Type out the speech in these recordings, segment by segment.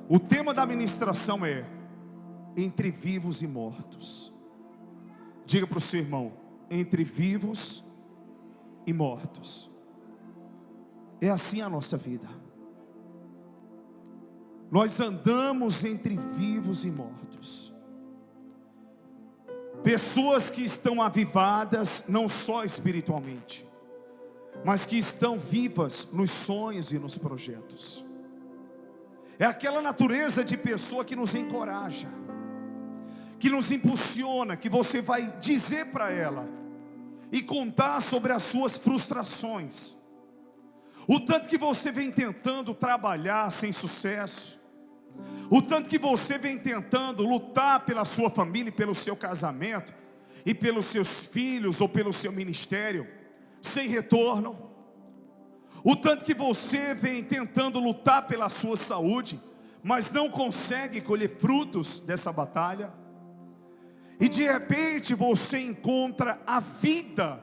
O tema da ministração é entre vivos e mortos. Diga para o seu irmão: entre vivos e mortos. É assim a nossa vida. Nós andamos entre vivos e mortos. Pessoas que estão avivadas, não só espiritualmente, mas que estão vivas nos sonhos e nos projetos. É aquela natureza de pessoa que nos encoraja, que nos impulsiona, que você vai dizer para ela e contar sobre as suas frustrações, o tanto que você vem tentando trabalhar sem sucesso, o tanto que você vem tentando lutar pela sua família, pelo seu casamento, e pelos seus filhos, ou pelo seu ministério, sem retorno. O tanto que você vem tentando lutar pela sua saúde, mas não consegue colher frutos dessa batalha. E de repente você encontra a vida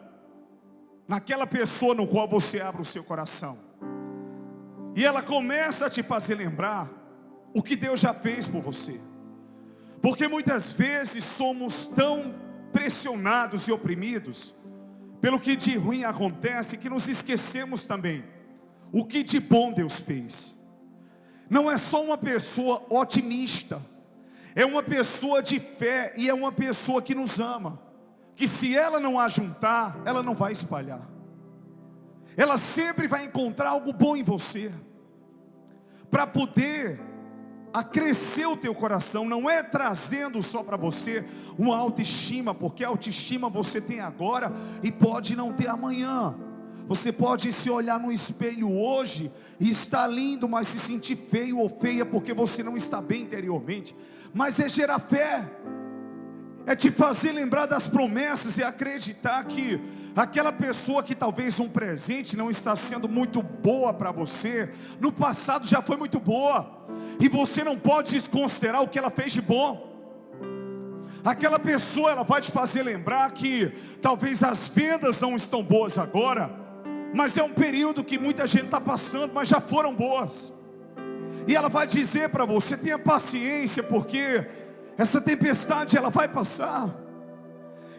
naquela pessoa no qual você abre o seu coração. E ela começa a te fazer lembrar o que Deus já fez por você. Porque muitas vezes somos tão pressionados e oprimidos pelo que de ruim acontece, que nos esquecemos também o que de bom Deus fez. Não é só uma pessoa otimista, é uma pessoa de fé, e é uma pessoa que nos ama, que se ela não ajuntar, ela não vai espalhar. Ela sempre vai encontrar algo bom em você, para poder acrescer o teu coração. Não é trazendo só para você uma autoestima, porque a autoestima você tem agora e pode não ter amanhã. Você pode se olhar no espelho hoje e estar lindo, mas se sentir feio ou feia porque você não está bem interiormente. Mas é gerar fé, é te fazer lembrar das promessas e acreditar que aquela pessoa que talvez um presente não está sendo muito boa para você, no passado já foi muito boa, e você não pode desconsiderar o que ela fez de bom. Aquela pessoa, ela vai te fazer lembrar que talvez as vendas não estão boas agora, mas é um período que muita gente está passando, mas já foram boas. E ela vai dizer para você: tenha paciência, porque essa tempestade ela vai passar.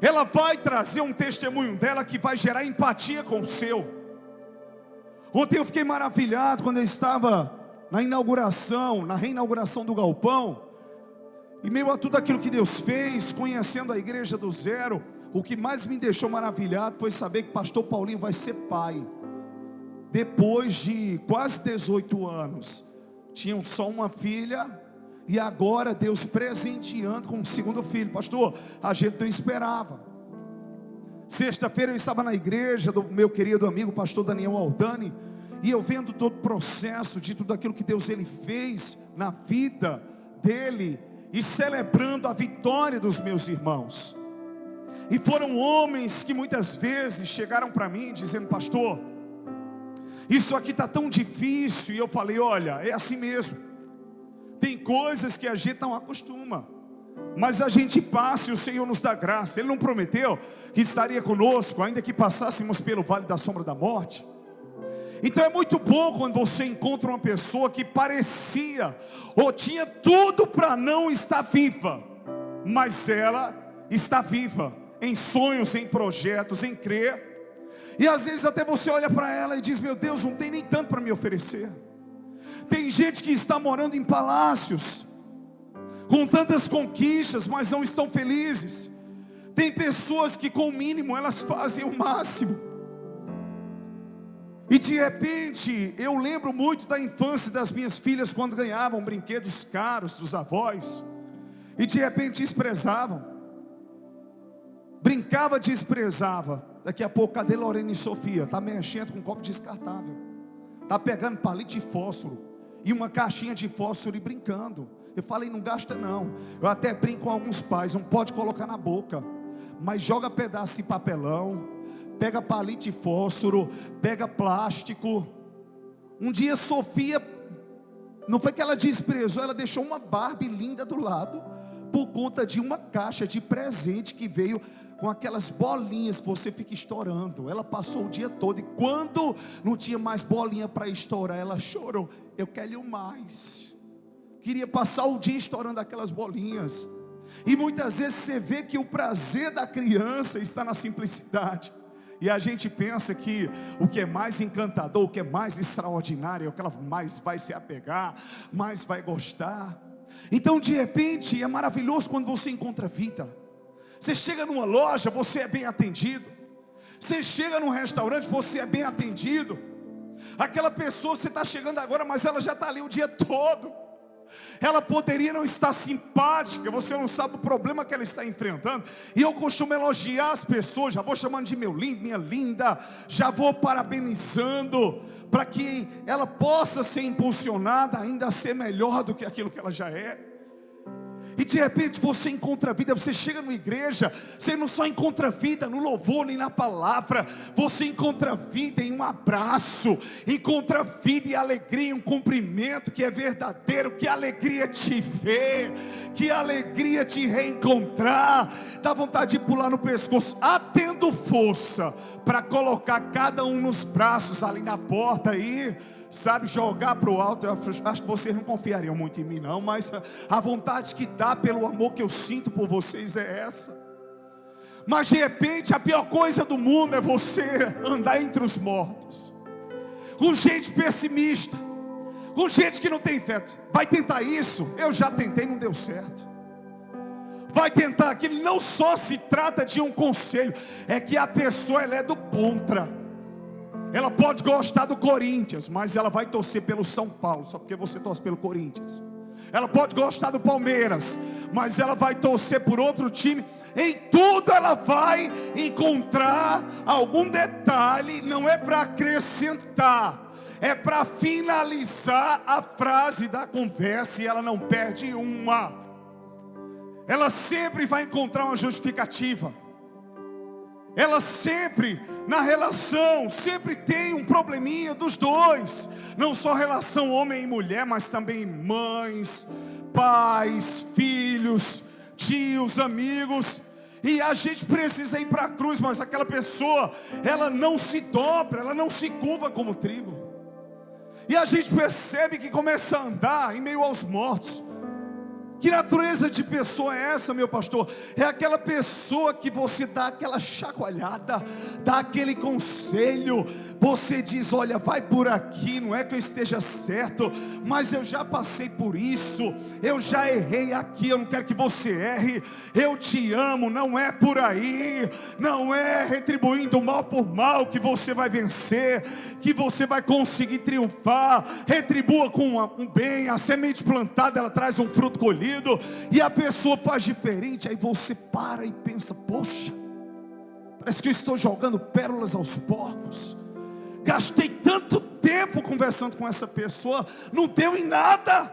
Ela vai trazer um testemunho dela que vai gerar empatia com o seu. Ontem eu fiquei maravilhado quando eu estava na reinauguração do galpão, e meio a tudo aquilo que Deus fez, conhecendo a igreja do zero, o que mais me deixou maravilhado foi saber que pastor Paulinho vai ser pai. Depois de quase 18 anos, tinham só uma filha, e agora Deus presenteando com um segundo filho. Pastor, a gente não esperava. Sexta-feira eu estava na igreja do meu querido amigo pastor Daniel Aldani, e eu vendo todo o processo de tudo aquilo que Deus ele fez na vida dele, e celebrando a vitória dos meus irmãos. E foram homens que muitas vezes chegaram para mim dizendo: pastor, isso aqui está tão difícil. E eu falei: olha, é assim mesmo. Tem coisas que a gente não acostuma, mas a gente passa e o Senhor nos dá graça. Ele não prometeu que estaria conosco, ainda que passássemos pelo vale da sombra da morte. Então é muito bom quando você encontra uma pessoa que parecia ou tinha tudo para não estar viva, mas ela está viva, em sonhos, em projetos, em crer. E às vezes até você olha para ela e diz: meu Deus, não tem nem tanto para me oferecer. Tem gente que está morando em palácios, com tantas conquistas, mas não estão felizes. Tem pessoas que com o mínimo elas fazem o máximo. E de repente, eu lembro muito da infância das minhas filhas, quando ganhavam brinquedos caros dos avós, e de repente desprezavam. Brincava, desprezava. Daqui a pouco, cadê Lorena e Sofia? Está mexendo com um copo descartável, está pegando palito de fósforo e uma caixinha de fósforo e brincando. Eu falei: não gasta não. Eu até brinco com alguns pais: não pode colocar na boca, mas joga pedaço de papelão, pega palito de fósforo, pega plástico. Um dia Sofia, não foi que ela desprezou, ela deixou uma Barbie linda do lado, por conta de uma caixa de presente que veio com aquelas bolinhas que você fica estourando. Ela passou o dia todo, e quando não tinha mais bolinha para estourar, ela chorou: eu quero mais, queria passar o dia estourando aquelas bolinhas. E muitas vezes você vê que o prazer da criança está na simplicidade. E a gente pensa que o que é mais encantador, o que é mais extraordinário, é o que ela mais vai se apegar, mais vai gostar. Então de repente é maravilhoso quando você encontra vida. Você chega numa loja, você é bem atendido. Você chega num restaurante, você é bem atendido. Aquela pessoa, você está chegando agora, mas ela já está ali o dia todo. Ela poderia não estar simpática, você não sabe o problema que ela está enfrentando. E eu costumo elogiar as pessoas, já vou chamando de meu lindo, minha linda, já vou parabenizando, para que ela possa ser impulsionada ainda a ser melhor do que aquilo que ela já é. E de repente você encontra vida, você chega numa igreja, você não só encontra vida no louvor nem na palavra, você encontra vida em um abraço, encontra vida e alegria em um cumprimento que é verdadeiro. Que alegria te ver, que alegria te reencontrar, dá vontade de pular no pescoço, tendo força para colocar cada um nos braços ali na porta aí, sabe, jogar para o alto. Eu acho que vocês não confiariam muito em mim não, mas a vontade que dá pelo amor que eu sinto por vocês é essa. Mas de repente a pior coisa do mundo é você andar entre os mortos, com gente pessimista, com gente que não tem fé. Vai tentar isso? Eu já tentei, não deu certo. Vai tentar aquilo. Não só se trata de um conselho, é que a pessoa ela é do contra. Ela pode gostar do Corinthians, mas ela vai torcer pelo São Paulo, só porque você torce pelo Corinthians. Ela pode gostar do Palmeiras, mas ela vai torcer por outro time. Em tudo ela vai encontrar algum detalhe, não é para acrescentar, é para finalizar a frase da conversa, e ela não perde uma. Ela sempre vai encontrar uma justificativa. Ela sempre, na relação, sempre tem um probleminha dos dois. Não só relação homem e mulher, mas também mães, pais, filhos, tios, amigos. E a gente precisa ir para a cruz, mas aquela pessoa, ela não se dobra, ela não se curva como trigo. E a gente percebe que começa a andar em meio aos mortos. Que natureza de pessoa é essa, meu pastor? É aquela pessoa que você dá aquela chacoalhada, dá aquele conselho, você diz, olha, vai por aqui, não é que eu esteja certo, mas eu já passei por isso, eu já errei aqui, eu não quero que você erre, eu te amo, não é por aí, não é retribuindo mal por mal que você vai vencer, que você vai conseguir triunfar. Retribua com um bem, a semente plantada, ela traz um fruto colhido. E a pessoa faz diferente, aí você para e pensa, poxa, parece que eu estou jogando pérolas aos porcos. Gastei tanto tempo conversando com essa pessoa, não deu em nada.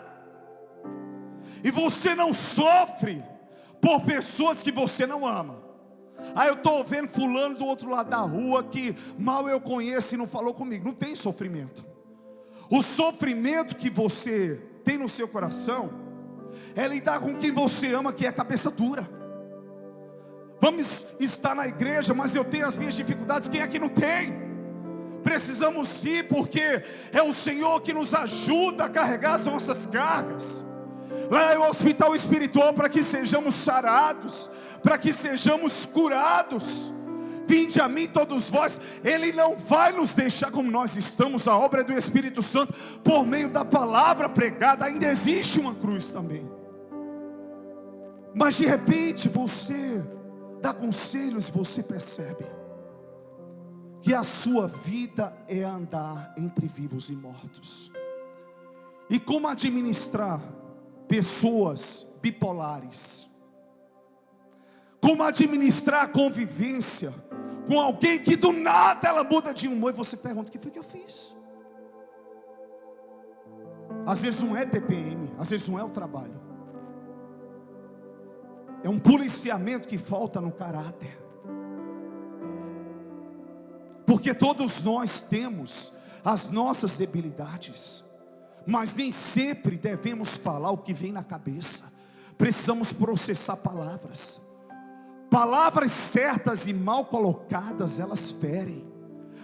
E você não sofre por pessoas que você não ama. Eu estou vendo fulano do outro lado da rua que mal eu conheço e não falou comigo. Não tem sofrimento. O sofrimento que você tem no seu coração é lidar com quem você ama, que é cabeça dura. Vamos estar na igreja, mas eu tenho as minhas dificuldades. Quem é que não tem? Precisamos ir, porque é o Senhor que nos ajuda a carregar as nossas cargas. Lá é o hospital espiritual para que sejamos sarados, para que sejamos curados. Vinde a mim todos vós. Ele não vai nos deixar como nós estamos. A obra é do Espírito Santo por meio da palavra pregada. Ainda existe uma cruz também. Mas de repente você dá conselhos e você percebe que a sua vida é andar entre vivos e mortos. E como administrar pessoas bipolares? Como administrar a convivência com alguém que do nada ela muda de humor e você pergunta, o que foi que eu fiz? Às vezes não é TPM, às vezes não é o trabalho. É um policiamento que falta no caráter. Porque todos nós temos as nossas debilidades, mas nem sempre devemos falar o que vem na cabeça. Precisamos processar palavras. Palavras certas e mal colocadas, elas ferem.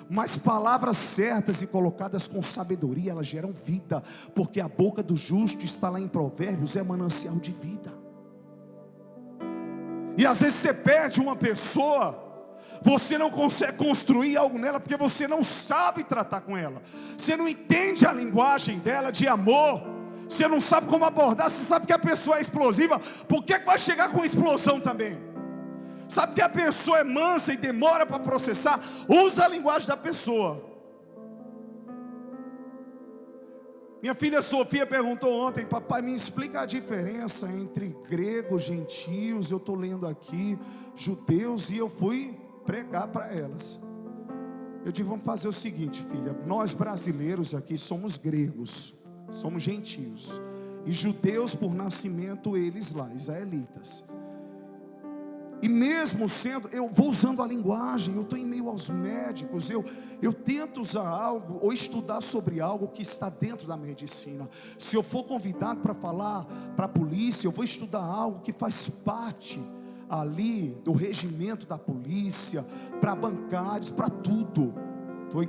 Mas palavras certas e colocadas com sabedoria, elas geram vida, porque a boca do justo, está lá em Provérbios, é manancial de vida. E às vezes você perde uma pessoa, você não consegue construir algo nela, porque você não sabe tratar com ela, você não entende a linguagem dela de amor, você não sabe como abordar. Você sabe que a pessoa é explosiva, por que vai chegar com explosão também? Sabe que a pessoa é mansa e demora para processar? Usa a linguagem da pessoa. Minha filha Sofia perguntou ontem: papai, me explica a diferença entre gregos, gentios. Eu estou lendo aqui judeus, e eu fui pregar para elas. Eu digo: vamos fazer o seguinte, filha, nós brasileiros aqui somos gregos, somos gentios, e judeus por nascimento eles lá, israelitas. E mesmo sendo, eu vou usando a linguagem, eu estou em meio aos médicos, eu tento usar algo, ou estudar sobre algo que está dentro da medicina. Se eu for convidado para falar para a polícia, eu vou estudar algo que faz parte ali do regimento da polícia, para bancários, para tudo.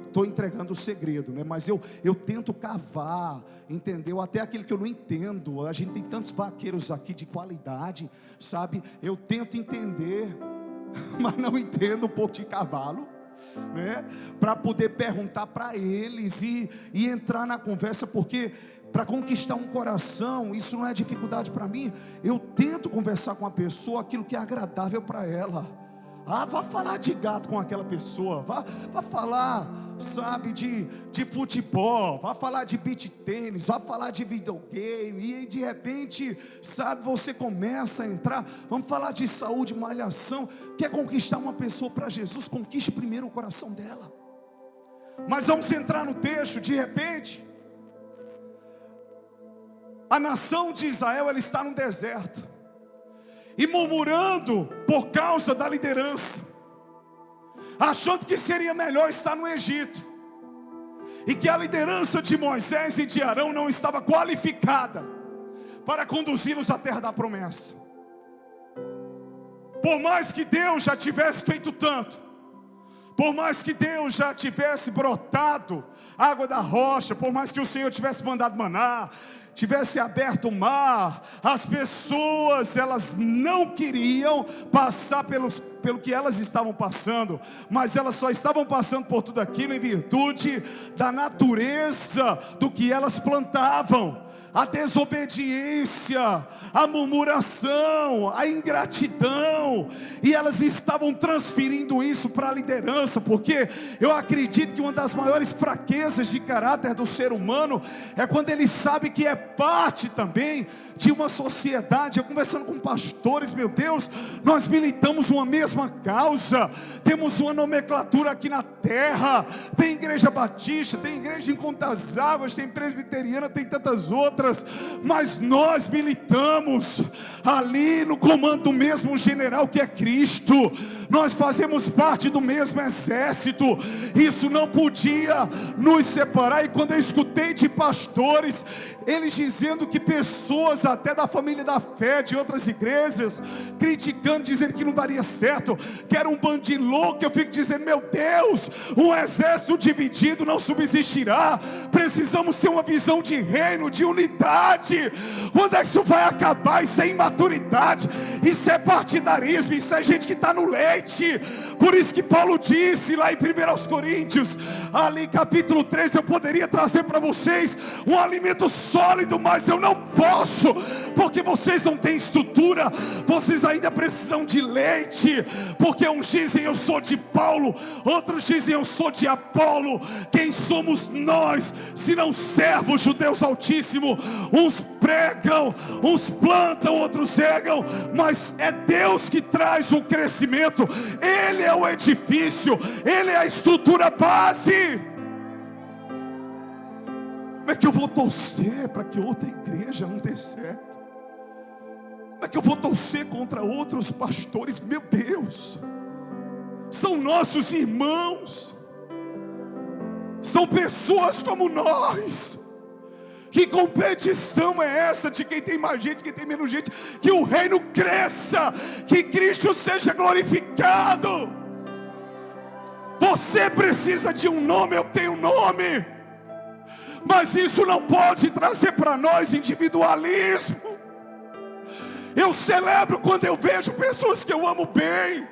Estou entregando o segredo, né? Mas eu tento cavar, entendeu? Até aquilo que eu não entendo. A gente tem tantos vaqueiros aqui de qualidade, sabe? Eu tento entender, mas não entendo um pouco de cavalo, né? Para poder perguntar para eles e entrar na conversa, porque para conquistar um coração, isso não é dificuldade para mim. Eu tento conversar com a pessoa aquilo que é agradável para ela. Vá falar de gato com aquela pessoa, vá falar, sabe, de futebol, vá falar de beach tênis, vá falar de videogame, e de repente, sabe, você começa a entrar, vamos falar de saúde, malhação. Quer conquistar uma pessoa para Jesus? Conquiste primeiro o coração dela. Mas vamos entrar no texto. De repente, a nação de Israel, ela está no deserto, e murmurando por causa da liderança, achando que seria melhor estar no Egito, e que a liderança de Moisés e de Arão não estava qualificada para conduzi-los à terra da promessa. Por mais que Deus já tivesse feito tanto, por mais que Deus já tivesse brotado água da rocha, por mais que o Senhor tivesse mandado maná, tivesse aberto o mar, as pessoas, elas não queriam passar pelo que elas estavam passando, mas elas só estavam passando por tudo aquilo em virtude da natureza do que elas plantavam. A desobediência, a murmuração, a ingratidão, e elas estavam transferindo isso para a liderança, porque eu acredito que uma das maiores fraquezas de caráter do ser humano é quando ele sabe que é parte também de uma sociedade. Eu conversando com pastores, meu Deus, nós militamos uma mesma causa, temos uma nomenclatura aqui na terra, tem igreja batista, tem igreja em Contas Águas, tem presbiteriana, tem tantas outras, mas nós militamos ali no comando do mesmo general que é Cristo, nós fazemos parte do mesmo exército, isso não podia nos separar. E quando eu escutei de pastores, eles dizendo que pessoas até da família da fé, de outras igrejas, criticando, dizendo que não daria certo, que era um bando de louco, eu fico dizendo: meu Deus, um exército dividido não subsistirá. Precisamos ter uma visão de reino, de unidade. Quando é que isso vai acabar? Isso é imaturidade, isso é partidarismo, isso é gente que está no leite. Por isso que Paulo disse lá em 1 Coríntios, ali capítulo 3, eu poderia trazer para vocês um alimento sólido, mas eu não posso, porque vocês não têm estrutura, vocês ainda precisam de leite, porque uns dizem eu sou de Paulo, outros dizem eu sou de Apolo. Quem somos nós, se não servos de Deus Altíssimo? Uns pregam, uns plantam, outros regam, mas é Deus que traz o crescimento, Ele é o edifício, Ele é a estrutura base. Como é que eu vou torcer para que outra igreja não dê certo? Como é que eu vou torcer contra outros pastores? Meu Deus, são nossos irmãos, são pessoas como nós. Que competição é essa de quem tem mais gente, quem tem menos gente? Que o reino cresça, que Cristo seja glorificado. Você precisa de um nome, eu tenho um nome. Mas isso não pode trazer para nós individualismo. Eu celebro quando eu vejo pessoas que eu amo bem,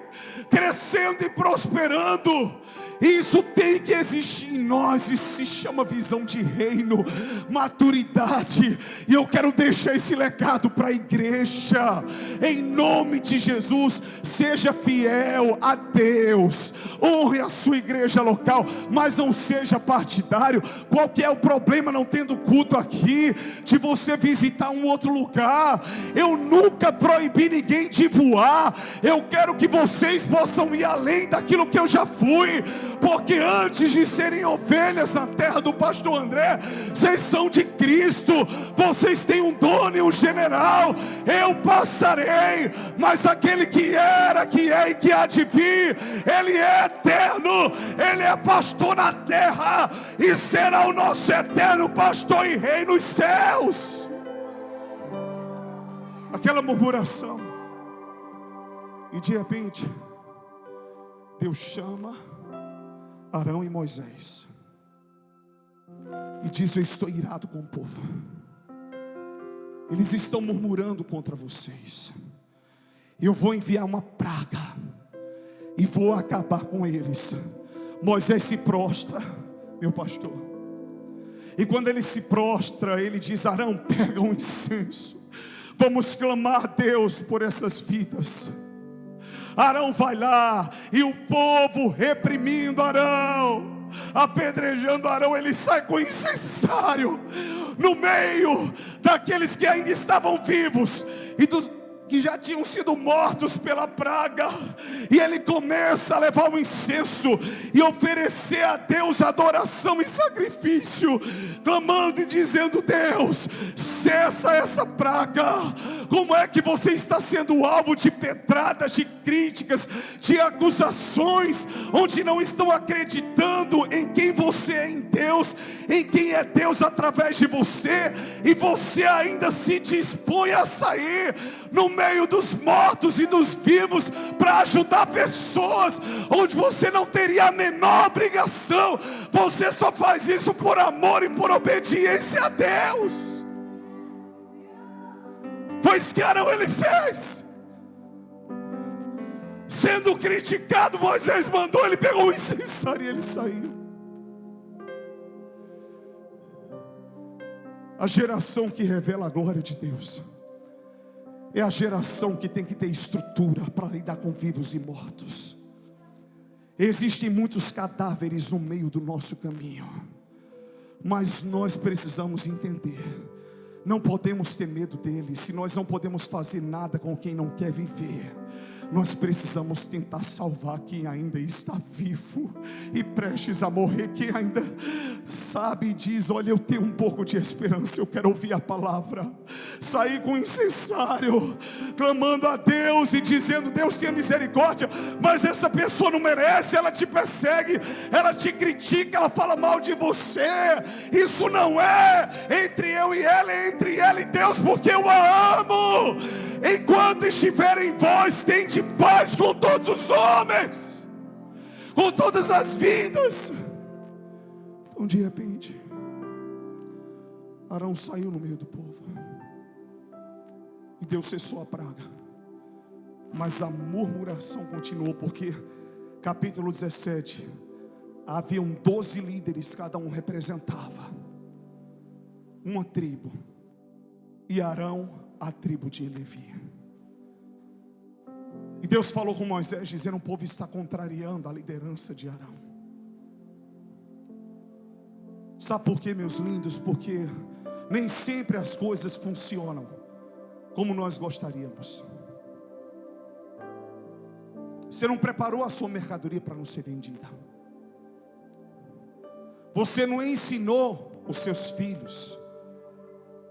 crescendo e prosperando. Isso tem que existir em nós. Isso se chama visão de reino, maturidade. E eu quero deixar esse legado para a igreja. Em nome de Jesus, seja fiel a Deus. Honre a sua igreja local, mas não seja partidário. Qual que é o problema não tendo culto aqui, de você visitar um outro lugar? Eu nunca proibi ninguém de voar. Eu quero que vocês possam ir além daquilo que eu já fui. Porque antes de serem ovelhas na terra do pastor André, vocês são de Cristo. Vocês têm um dono e um general. Eu passarei, mas aquele que era, que é e que há de vir, Ele é eterno. Ele é pastor na terra e será o nosso eterno pastor e rei nos céus. Aquela murmuração, e de repente Deus chama Arão e Moisés e diz: eu estou irado com o povo. Eles estão murmurando contra vocês. Eu vou enviar uma praga e vou acabar com eles. Moisés se prostra, meu pastor. E quando ele se prostra, ele diz: Arão, pega um incenso, vamos clamar a Deus por essas vidas. Arão vai lá, e o povo reprimindo Arão, apedrejando Arão, ele sai com o incensário no meio daqueles que ainda estavam vivos e dos que já tinham sido mortos pela praga. E ele começa a levar o incenso e oferecer a Deus adoração e sacrifício, clamando e dizendo: Deus, cessa essa praga. Como é que você está sendo alvo de pedradas, de críticas, de acusações, onde não estão acreditando em quem você é em Deus, em quem é Deus através de você, e você ainda se dispõe a sair no meio dos mortos e dos vivos para ajudar pessoas onde você não teria a menor obrigação? Você só faz isso por amor e por obediência a Deus. Foi isso que Arão ele fez. Sendo criticado, Moisés mandou, ele pegou o incensário e ele saiu. A geração que revela a glória de Deus é a geração que tem que ter estrutura para lidar com vivos e mortos. Existem muitos cadáveres no meio do nosso caminho, mas nós precisamos entender: não podemos ter medo deles. Se nós não podemos fazer nada com quem não quer viver, nós precisamos tentar salvar quem ainda está vivo e prestes a morrer, quem ainda sabe e diz: olha, eu tenho um pouco de esperança, eu quero ouvir a palavra. Sair com o incensário, clamando a Deus e dizendo: Deus, tenha misericórdia, mas essa pessoa não merece, ela te persegue, ela te critica, ela fala mal de você. Isso não é entre eu e ela, é entre ela e Deus, porque eu a amo. Enquanto estiver em vós, tende paz com todos os homens, com todas as vidas. Então, de repente, Arão saiu no meio do povo e Deus cessou a praga, mas a murmuração continuou, porque capítulo 17, haviam 12 líderes, cada um representava uma tribo, e Arão a tribo de Levi. E Deus falou com Moisés, dizendo: o povo está contrariando a liderança de Arão. Sabe por quê, meus lindos? Porque nem sempre as coisas funcionam como nós gostaríamos. Você não preparou a sua mercadoria para não ser vendida. Você não ensinou os seus filhos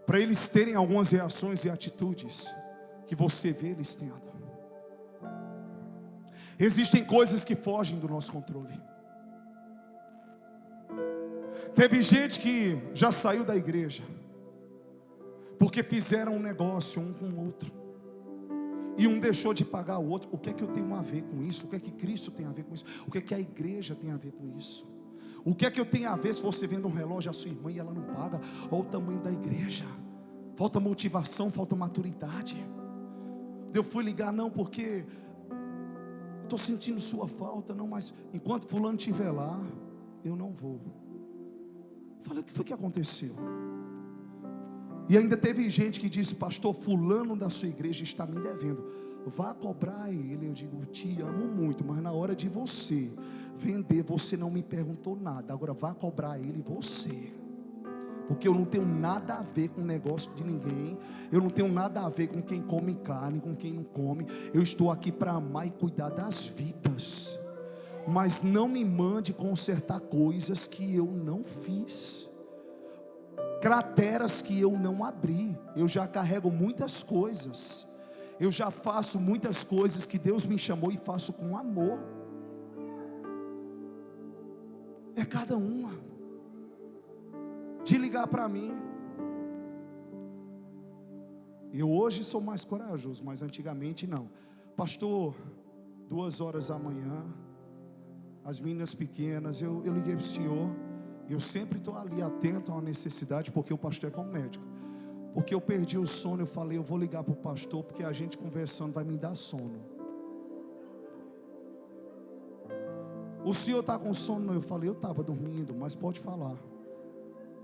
para eles terem algumas reações e atitudes que você vê eles tendo. Existem coisas que fogem do nosso controle. Teve gente que já saiu da igreja porque fizeram um negócio um com o outro, e um deixou de pagar o outro. O que é que eu tenho a ver com isso? O que é que Cristo tem a ver com isso? O que é que a igreja tem a ver com isso? O que é que eu tenho a ver se você vende um relógio à sua irmã e ela não paga? Olha o tamanho da igreja. Falta motivação, falta maturidade. Eu fui ligar, não, porque estou sentindo sua falta, não, mas enquanto fulano estiver lá, eu não vou. Falei, o que foi que aconteceu? E ainda teve gente que disse, pastor, fulano da sua igreja está me devendo, vá cobrar ele. Eu digo, te amo muito, mas na hora de você vender, você não me perguntou nada, agora vá cobrar ele você. Porque eu não tenho nada a ver com o negócio de ninguém. Eu não tenho nada a ver com quem come carne, com quem não come. Eu estou aqui para amar e cuidar das vidas. Mas não me mande consertar coisas que eu não fiz, crateras que eu não abri. Eu já carrego muitas coisas. Eu já faço muitas coisas que Deus me chamou e faço com amor. É cada uma de ligar para mim. Eu hoje sou mais corajoso, mas antigamente não. Pastor, 2 horas da manhã, as meninas pequenas, eu liguei para o senhor. Eu sempre estou ali atento a uma necessidade, porque o pastor é como médico. Porque eu perdi o sono, eu falei, eu vou ligar para o pastor, porque a gente conversando vai me dar sono. O senhor está com sono? Não, eu falei, eu estava dormindo, mas pode falar.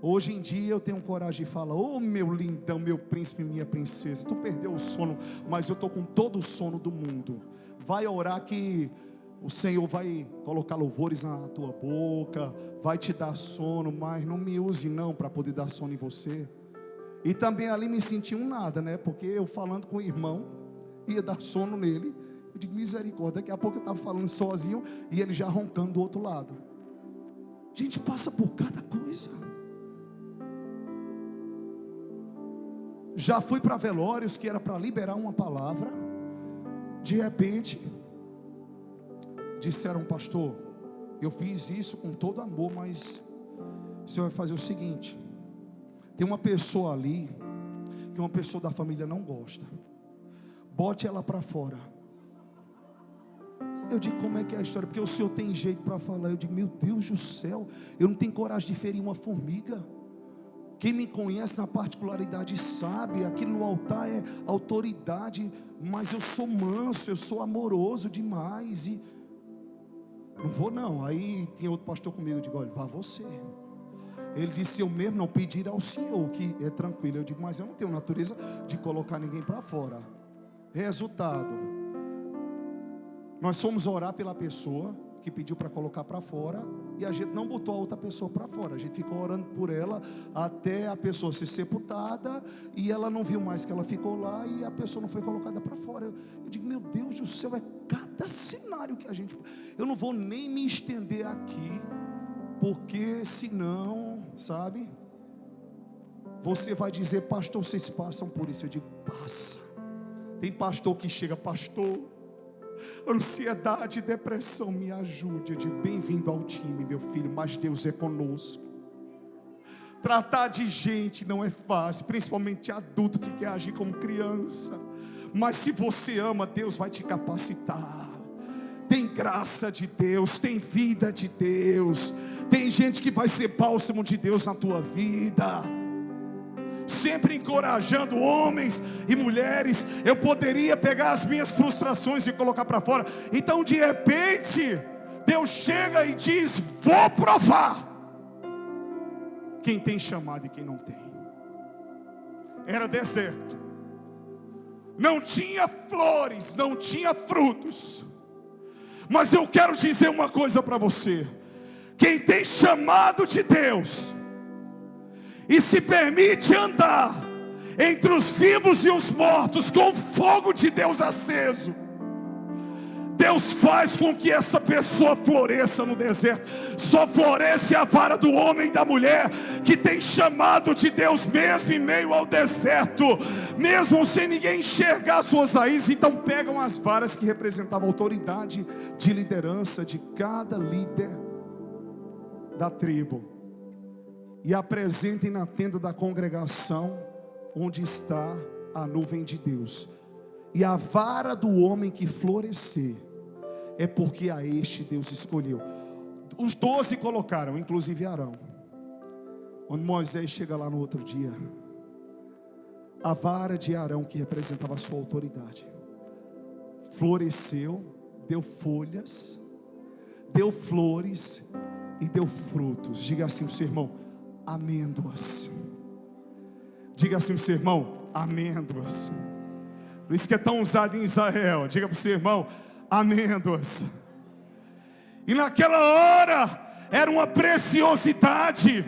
Hoje em dia eu tenho coragem de falar, ô meu lindão, meu príncipe, minha princesa, tu perdeu o sono, mas eu estou com todo o sono do mundo. Vai orar que o Senhor vai colocar louvores na tua boca, vai te dar sono, mas não me use não para poder dar sono em você. E também ali me senti um nada, né? Porque eu falando com o irmão, ia dar sono nele. Eu digo, misericórdia, daqui a pouco eu estava falando sozinho e ele já roncando do outro lado. A gente passa por cada coisa. Já fui para velórios que era para liberar uma palavra. De repente disseram, pastor, eu fiz isso com todo amor, mas o senhor vai fazer o seguinte: tem uma pessoa ali que uma pessoa da família não gosta, bote ela para fora. Eu digo, como é que é a história? Porque o senhor tem jeito para falar. Eu digo, meu Deus do céu, eu não tenho coragem de ferir uma formiga. Quem me conhece na particularidade sabe, aqui no altar é autoridade, mas eu sou manso, eu sou amoroso demais, e não vou não. Aí tinha outro pastor comigo, eu digo, olha, vá você. Ele disse, eu mesmo não pedir ao senhor, que é tranquilo. Eu digo, mas eu não tenho natureza de colocar ninguém para fora. Resultado, nós fomos orar pela pessoa que pediu para colocar para fora, e a gente não botou a outra pessoa para fora. A gente ficou orando por ela até a pessoa ser sepultada, e ela não viu mais que ela ficou lá, e a pessoa não foi colocada para fora. Eu digo, meu Deus do céu, é cada cenário que a gente... Eu não vou nem me estender aqui, porque senão, sabe, você vai dizer, pastor, vocês passam por isso. Eu digo, passa. Tem pastor que chega, pastor, ansiedade, depressão, me ajude. Eu digo, bem-vindo ao time, meu filho, mas Deus é conosco. Tratar de gente não é fácil, principalmente adulto que quer agir como criança. Mas se você ama, Deus vai te capacitar. Tem graça de Deus, tem vida de Deus, tem gente que vai ser bálsamo de Deus na tua vida. Sempre encorajando homens e mulheres. Eu poderia pegar as minhas frustrações e colocar para fora. Então de repente Deus chega e diz, vou provar quem tem chamado e quem não tem. Era deserto, não tinha flores, não tinha frutos. Mas eu quero dizer uma coisa para você: quem tem chamado de Deus e se permite andar entre os vivos e os mortos com o fogo de Deus aceso, Deus faz com que essa pessoa floresça no deserto. Só floresce a vara do homem e da mulher que tem chamado de Deus, mesmo em meio ao deserto, mesmo sem ninguém enxergar suas raízes. Então pegam as varas que representavam a autoridade de liderança de cada líder da tribo e apresentem na tenda da congregação, onde está a nuvem de Deus. E a vara do homem que florescer, é porque a este Deus escolheu. Os 12 colocaram, inclusive Arão. Quando Moisés chega lá no outro dia, a vara de Arão, que representava a sua autoridade, floresceu, deu folhas, deu flores e deu frutos. Diga assim o seu irmão: amêndoas. Diga assim o seu irmão: amêndoas. Por isso que é tão usado em Israel. Diga para o seu irmão: amêndoas. E naquela hora era uma preciosidade.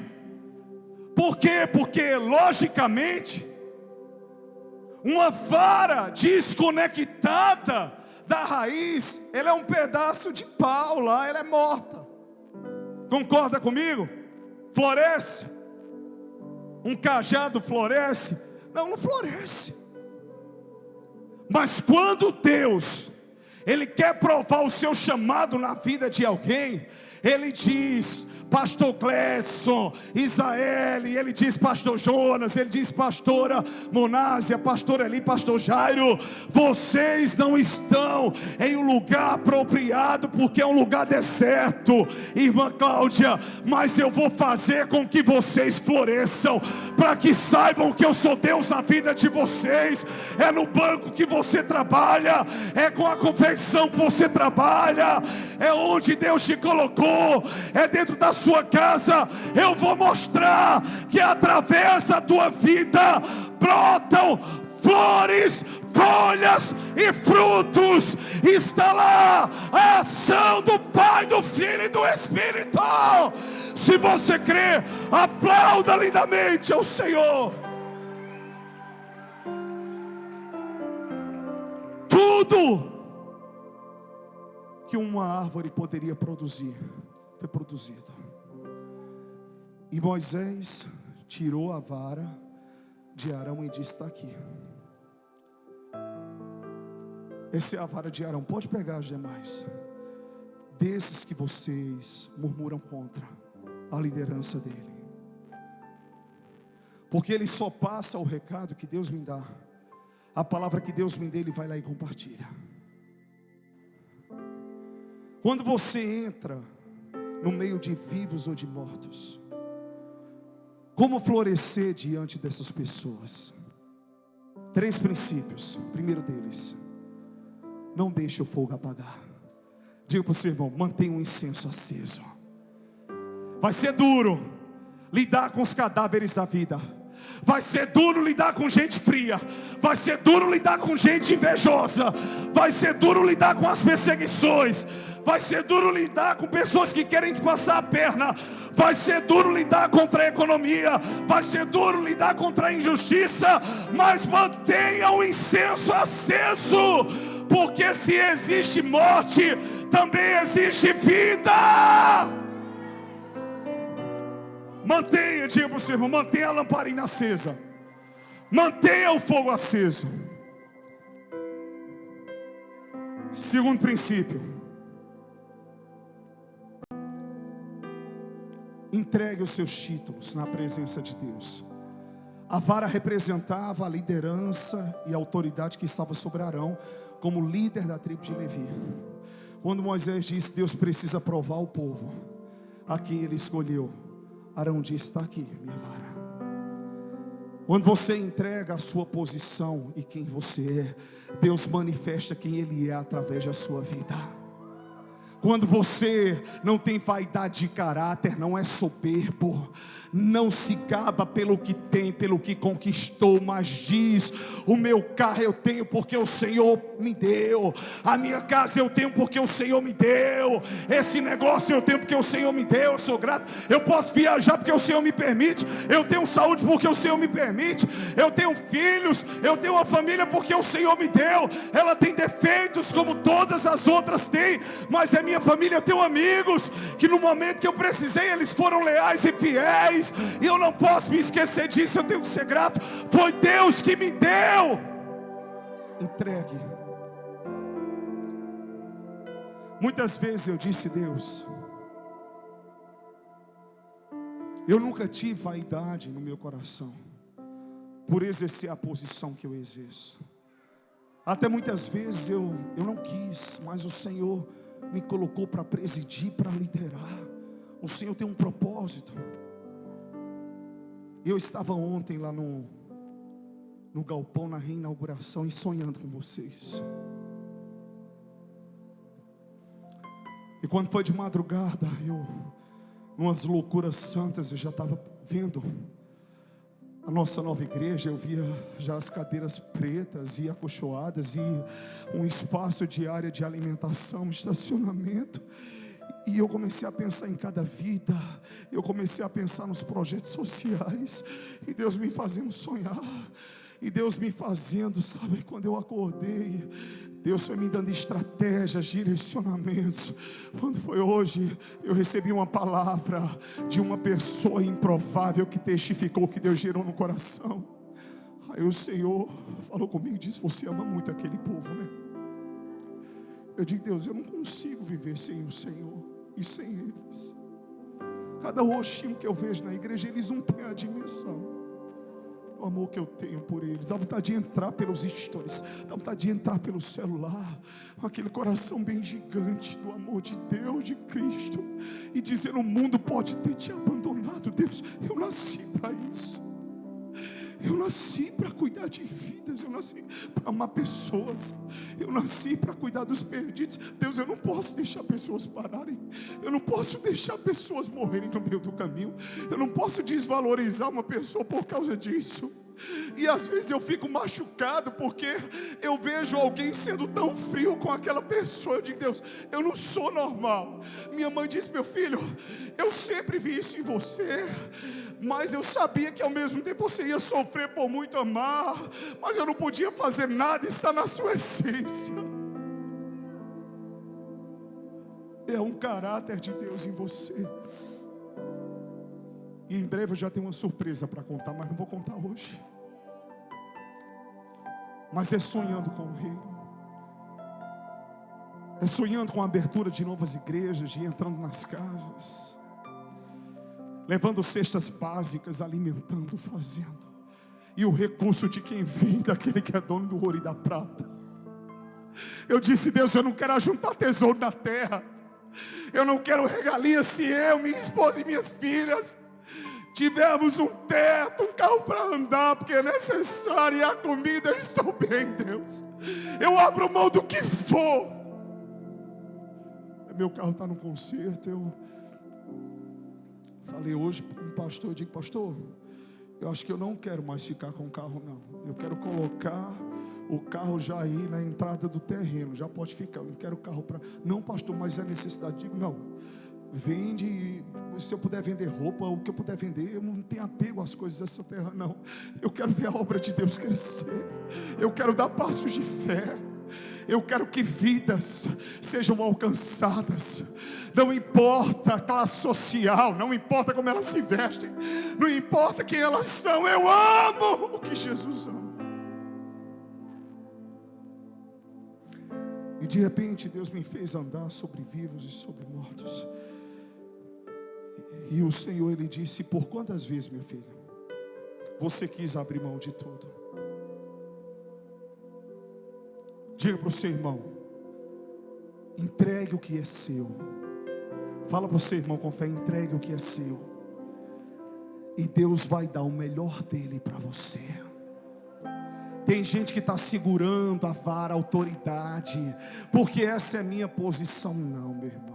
Por quê? Porque logicamente uma vara desconectada da raiz, ela é um pedaço de pau lá, ela é morta. Concorda comigo? Floresce? Um cajado floresce? Não, não floresce. Mas quando Deus, Ele quer provar o seu chamado na vida de alguém, Ele diz: pastor Clédson, Isael, ele diz pastor Jonas, ele diz pastora Monásia, pastor Eli, pastor Jairo, vocês não estão em um lugar apropriado, porque é um lugar deserto, irmã Cláudia, mas eu vou fazer com que vocês floresçam, para que saibam que eu sou Deus na vida de vocês. É no banco que você trabalha, é com a confecção que você trabalha, é onde Deus te colocou, é dentro da sua casa. Eu vou mostrar que através da tua vida brotam flores, folhas e frutos. Está lá a ação do Pai, do Filho e do Espírito. Se você crê, aplauda lindamente ao Senhor. Tudo que uma árvore poderia produzir foi produzido. E Moisés tirou a vara de Arão e disse: está aqui. Essa é a vara de Arão. Pode pegar as demais. Desses que vocês murmuram contra a liderança dele. Porque ele só passa o recado que Deus me dá. A palavra que Deus me dá, ele vai lá e compartilha. Quando você entra no meio de vivos ou de mortos, como florescer diante dessas pessoas? 3 princípios. Primeiro deles: não deixe o fogo apagar. Diga para o seu irmão: mantenha um incenso aceso. Vai ser duro lidar com os cadáveres da vida. Vai ser duro lidar com gente fria. Vai ser duro lidar com gente invejosa. Vai ser duro lidar com as perseguições. Vai ser duro lidar com pessoas que querem te passar a perna. Vai ser duro lidar contra a economia. Vai ser duro lidar contra a injustiça. Mas mantenha o incenso aceso, porque se existe morte, também existe vida. Mantenha, diga para o seu irmão, mantenha a lamparina acesa. Mantenha o fogo aceso. Segundo princípio: entregue os seus títulos na presença de Deus. A vara representava a liderança e a autoridade que estava sobre Arão, como líder da tribo de Levi. Quando Moisés disse: Deus precisa provar o povo a quem ele escolheu, Arão disse: está aqui minha vara. Quando você entrega a sua posição e quem você é, Deus manifesta quem Ele é através da sua vida. Quando você não tem vaidade de caráter, não é soberbo, não se gaba pelo que tem, pelo que conquistou, mas diz: o meu carro eu tenho porque o Senhor me deu, a minha casa eu tenho porque o Senhor me deu, esse negócio eu tenho porque o Senhor me deu, eu sou grato, eu posso viajar porque o Senhor me permite, eu tenho saúde porque o Senhor me permite, eu tenho filhos, eu tenho uma família porque o Senhor me deu. Ela tem defeitos como todas as outras têm, mas é minha família. Eu tenho amigos que no momento que eu precisei, eles foram leais e fiéis, e eu não posso me esquecer disso. Eu tenho que ser grato. Foi Deus que me deu. Entregue. Muitas vezes eu disse: Deus, eu nunca tive vaidade no meu coração por exercer a posição que eu exerço. Até muitas vezes eu não quis, mas o Senhor me colocou para presidir, para liderar. O Senhor tem um propósito. Eu estava ontem lá no galpão, na reinauguração, e sonhando com vocês. E quando foi de madrugada, umas loucuras santas, eu já estava vendo a nossa nova igreja. Eu via já as cadeiras pretas e acolchoadas, e um espaço de área de alimentação, estacionamento. E eu comecei a pensar em cada vida. Eu comecei a pensar nos projetos sociais, e Deus me fazendo sonhar, e Deus me fazendo, sabe, quando eu acordei, Deus foi me dando estratégias, direcionamentos. Quando foi hoje, eu recebi uma palavra de uma pessoa improvável que testificou que Deus gerou no coração. Aí o Senhor falou comigo e disse: você ama muito aquele povo, né? Eu digo: Deus, eu não consigo viver sem o Senhor e sem eles. Cada rostinho que eu vejo na igreja, eles não têm a dimensão o amor que eu tenho por eles. Dá vontade de entrar pelos stories, dá vontade de entrar pelo celular, com aquele coração bem gigante do amor de Deus, de Cristo, e dizer: o mundo pode ter te abandonado, Deus, eu nasci para isso. Eu nasci para cuidar de vidas, eu nasci para amar pessoas, eu nasci para cuidar dos perdidos. Deus, eu não posso deixar pessoas pararem, eu não posso deixar pessoas morrerem no meio do caminho, eu não posso desvalorizar uma pessoa por causa disso. E às vezes eu fico machucado porque eu vejo alguém sendo tão frio com aquela pessoa. Eu digo: Deus, eu não sou normal. Minha mãe disse: meu filho, eu sempre vi isso em você, mas eu sabia que ao mesmo tempo você ia sofrer por muito amar, mas eu não podia fazer nada. Está na sua essência. É um caráter de Deus em você. E em breve eu já tenho uma surpresa para contar, mas não vou contar hoje. Mas é sonhando com o Reino, é sonhando com a abertura de novas igrejas, de entrando nas casas, levando cestas básicas, alimentando, fazendo. E o recurso de quem vem, daquele que é dono do ouro e da prata. Eu disse: Deus, eu não quero ajuntar tesouro na terra, eu não quero regalias se eu, minha esposa e minhas filhas tivermos um teto, um carro para andar, porque é necessário, e a comida, eu estou bem, Deus. Eu abro mão do que for. Meu carro está no conserto. Eu falei hoje para um pastor, eu digo: pastor, eu acho que eu não quero mais ficar com o carro, não. Eu quero colocar o carro já aí na entrada do terreno, já pode ficar. Eu não quero carro para... Não, pastor, mas é necessidade. Digo: não, vende, se eu puder vender roupa, o que eu puder vender. Eu não tenho apego às coisas dessa terra, não. Eu quero ver a obra de Deus crescer, eu quero dar passos de fé, eu quero que vidas sejam alcançadas. Não importa a classe social, não importa como elas se vestem, não importa quem elas são, eu amo o que Jesus ama. E de repente Deus me fez andar sobre vivos e sobre mortos. E o Senhor, Ele disse: por quantas vezes, meu filho, você quis abrir mão de tudo? Diga para o seu irmão: entregue o que é seu. Fala para o seu irmão com fé: entregue o que é seu, e Deus vai dar o melhor dele para você. Tem gente que está segurando a vara, a autoridade, porque essa é a minha posição. Não, meu irmão.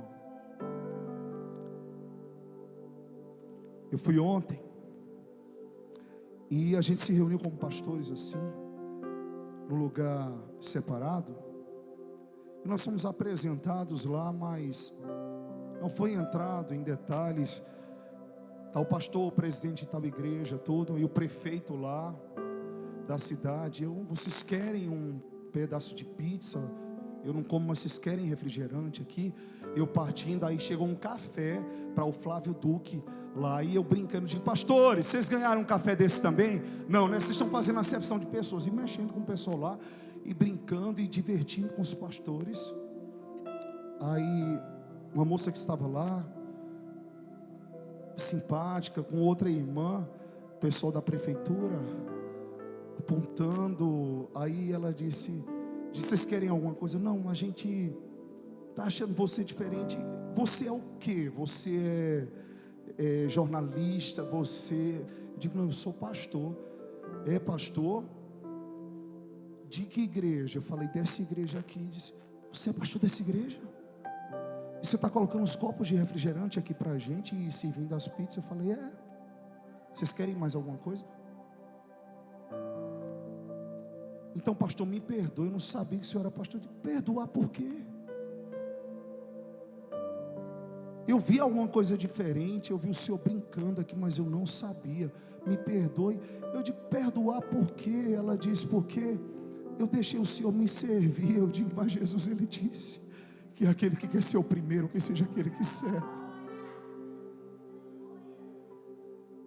Eu fui ontem, e a gente se reuniu como pastores assim, num lugar separado, e nós fomos apresentados lá, mas não foi entrado em detalhes. Está o pastor, o presidente de tal igreja, tudo, e o prefeito lá da cidade. Vocês querem um pedaço de pizza? Eu não como, mas vocês querem refrigerante aqui? Eu partindo, aí chegou um café para o Flávio Duque lá, e eu brincando, digo: pastores, vocês ganharam um café desse também? Não, né? Vocês estão fazendo acepção de pessoas, e mexendo com o pessoal lá, e brincando e divertindo com os pastores. Aí uma moça que estava lá, simpática, com outra irmã, pessoal da prefeitura, apontando. Aí ela disse: Disse: vocês querem alguma coisa? Não, a gente está achando você diferente. Você é o quê? Você é jornalista? Você... Eu digo: não, eu sou pastor. É pastor? De que igreja? Eu falei: dessa igreja aqui. Disse: você é pastor dessa igreja? E você está colocando os copos de refrigerante aqui para a gente e servindo as pizzas? Eu falei: é. Vocês querem mais alguma coisa? Então, pastor, me perdoe, eu não sabia que o senhor era pastor. Perdoar por quê? Eu vi alguma coisa diferente, eu vi o senhor brincando aqui, mas eu não sabia. Me perdoe. Eu digo: perdoar por quê? Ela disse: porque eu deixei o senhor me servir. Eu digo: mas Jesus, ele disse que aquele que quer ser o primeiro, que seja aquele que serve.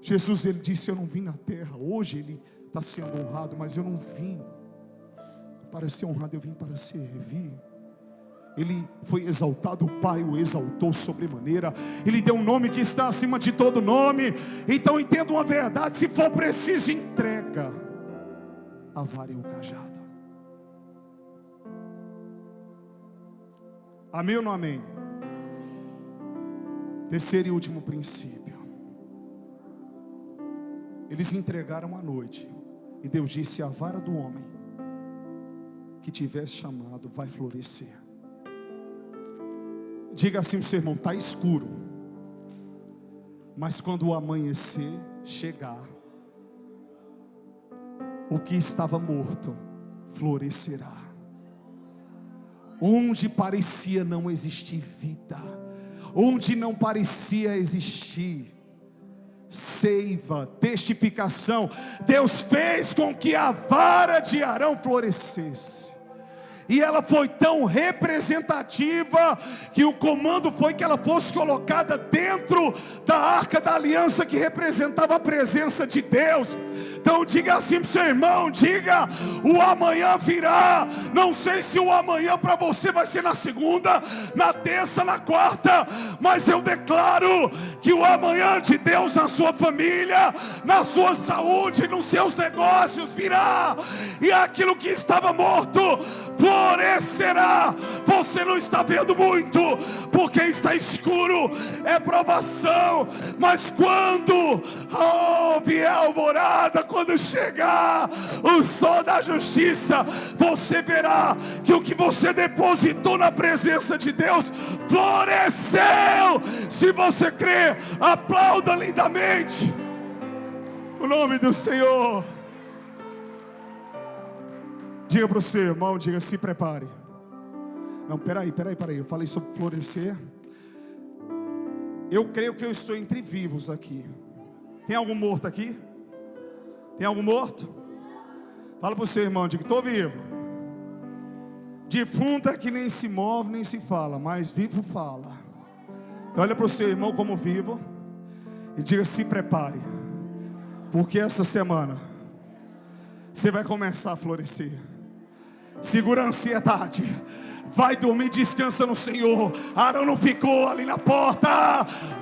Jesus, ele disse: eu não vim na terra. Hoje ele está sendo honrado, mas eu não vim para ser honrado, eu vim para servir. Ele foi exaltado, o Pai o exaltou sobremaneira. Ele deu um nome que está acima de todo nome. Então entenda uma verdade: se for preciso, entrega a vara e o cajado. Amém ou não amém? Terceiro e último princípio. Eles entregaram à noite, e Deus disse: a vara do homem que tivesse chamado vai florescer. Diga assim para o seu irmão: está escuro, mas quando o amanhecer chegar, o que estava morto florescerá. Onde parecia não existir vida, onde não parecia existir seiva, testificação, Deus fez com que a vara de Arão florescesse. E ela foi tão representativa que o comando foi que ela fosse colocada dentro da arca da aliança, que representava a presença de Deus. Então diga assim para o seu irmão: diga: o amanhã virá. Não sei se o amanhã para você vai ser na segunda, na terça, na quarta, mas eu declaro que o amanhã de Deus na sua família, na sua saúde, nos seus negócios virá. E aquilo que estava morto florescerá. Você não está vendo muito, porque está escuro, é provação. Mas quando vier a alvorada, quando chegar o sol da justiça, você verá que o que você depositou na presença de Deus floresceu. Se você crê, aplauda lindamente o nome do Senhor. Diga para o seu irmão, diga: se prepare. Não, peraí, eu falei sobre florescer. Eu creio que eu estou entre vivos aqui. Tem algum morto aqui? Tem algum morto? Fala para o seu irmão, diga: estou vivo. Defunto é que nem se move, nem se fala, mas vivo fala. Então olha para o seu irmão como vivo e diga: se prepare, porque essa semana você vai começar a florescer. Segura a ansiedade, vai dormir, descansa no Senhor. Arão não ficou ali na porta: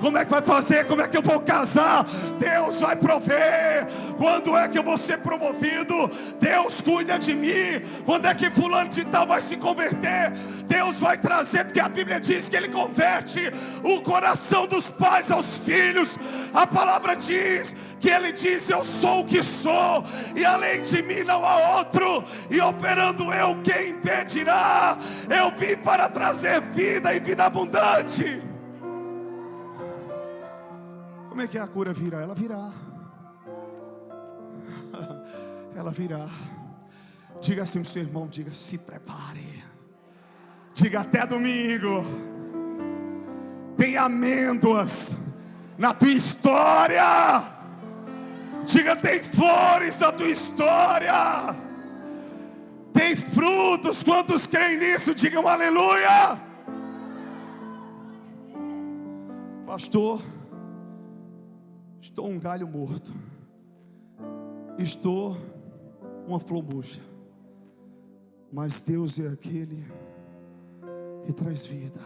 como é que vai fazer? Como é que eu vou casar? Deus vai prover. Quando é que eu vou ser promovido? Deus cuida de mim. Quando é que fulano de tal vai se converter? Deus vai trazer, porque a Bíblia diz que Ele converte o coração dos pais aos filhos. A palavra diz que Ele diz: eu sou o que sou, e além de mim não há outro, e operando eu, quem impedirá? Eu vim para trazer vida e vida abundante. Como é que a cura virá? Ela virá. Ela virá. Diga assim para o seu irmão, diga: se prepare. Diga: até domingo tem amêndoas na tua história. Diga: tem flores na tua história. Tem frutos. Quantos creem nisso? Digam aleluia. Pastor, estou um galho morto, estou uma flor murcha, mas Deus é aquele que traz vida.